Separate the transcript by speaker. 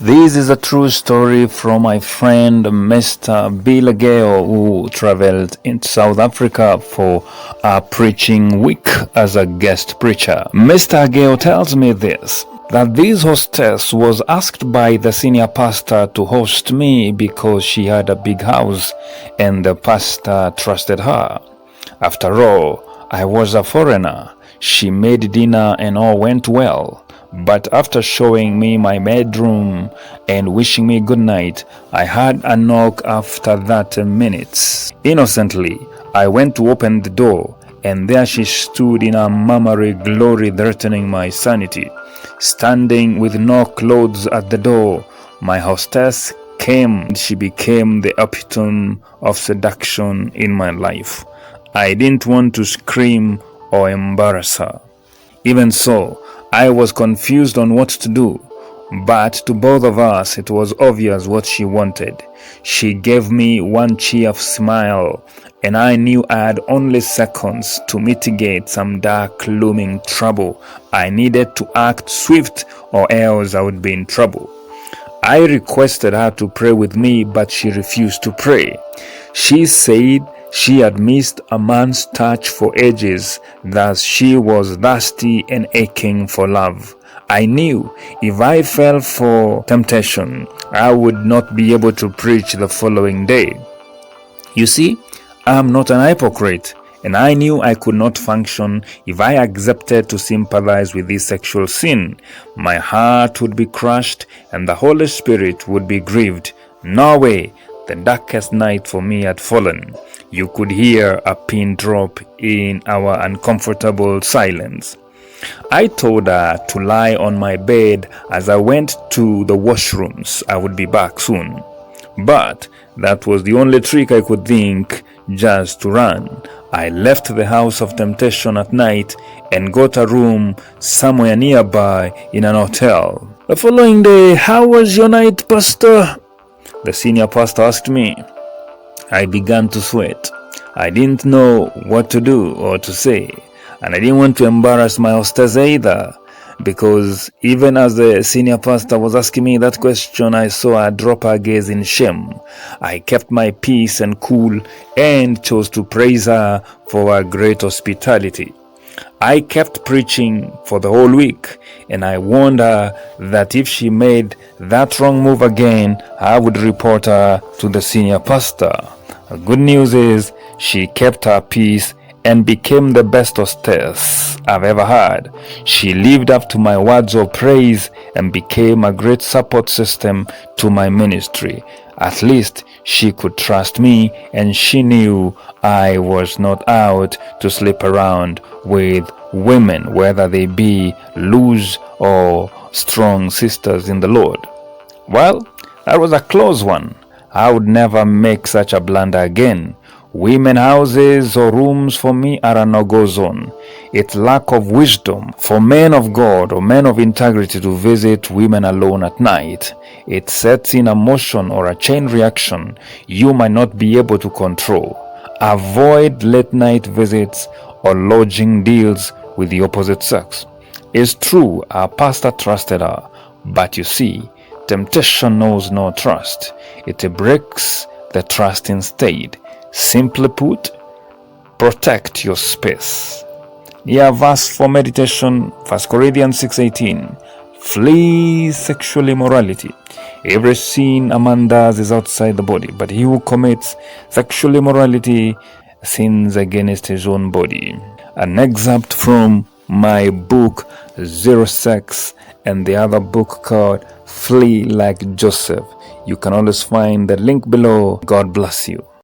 Speaker 1: This is a true story from my friend Mr. Bill Gale, who traveled in South Africa for a preaching week as a guest preacher. Mr. Gale tells me that this hostess was asked by the senior pastor to host me because she had a big house and the pastor trusted her. After all, I was a foreigner. She made dinner and all went well. But after showing me my bedroom and wishing me good night, I had a knock after 30 minutes. Innocently, I went to open the door, and there she stood in her mummery glory, threatening my sanity. Standing with no clothes at the door, my hostess came. She became the epitome of seduction in my life. I didn't want to scream or embarrass her. Even so, I was confused on what to do, but to both of us it was obvious what she wanted. She gave me one cheerful smile, and I knew I had only seconds to mitigate some dark looming trouble. I needed to act swift or else I would be in trouble. I requested her to pray with me, but she refused to pray. She said she had missed a man's touch for ages, thus she was thirsty and aching for love. I knew if I fell for temptation, I would not be able to preach the following day. You see, I am not an hypocrite, and I knew I could not function if I accepted to sympathize with this sexual sin. My heart would be crushed and the Holy Spirit would be grieved. No way. The darkest night for me had fallen. You could hear a pin drop in our uncomfortable silence. I told her to lie on my bed as I went to the washrooms. I would be back soon. But that was the only trick I could think, just to run. I left the house of temptation at night and got a room somewhere nearby in an hotel. The following day, how was your night, Pastor? The senior pastor asked me. I began to sweat. I didn't know what to do or to say, and I didn't want to embarrass my hostess either, because even as the senior pastor was asking me that question, I saw her drop her gaze in shame. I kept my peace and cool and chose to praise her for her great hospitality. I kept preaching for the whole week, and I warned her that if she made that wrong move again, I would report her to the senior pastor. The good news is she kept her peace and became the best hostess I've ever had. She lived up to my words of praise and became a great support system to my ministry. At least she could trust me, and she knew I was not out to sleep around with women, whether they be loose or strong sisters in the Lord. Well, that was a close one. I would never make such a blunder again. Women houses or rooms for me are a no-go zone. It's lack of wisdom for men of God or men of integrity to visit women alone at night. It sets in a motion or a chain reaction you might not be able to control. Avoid late night visits or lodging deals with the opposite sex. It's true our pastor trusted her, but you see, temptation knows no trust. It breaks the trust instead. Simply put, protect your space. Near verse for meditation, 1 Corinthians 6:18. Flee sexual immorality. Every sin a man does is outside the body, but he who commits sexual immorality sins against his own body. An excerpt from my book, Zero Sex, and the other book called Flee Like Joseph. You can always find the link below. God bless you.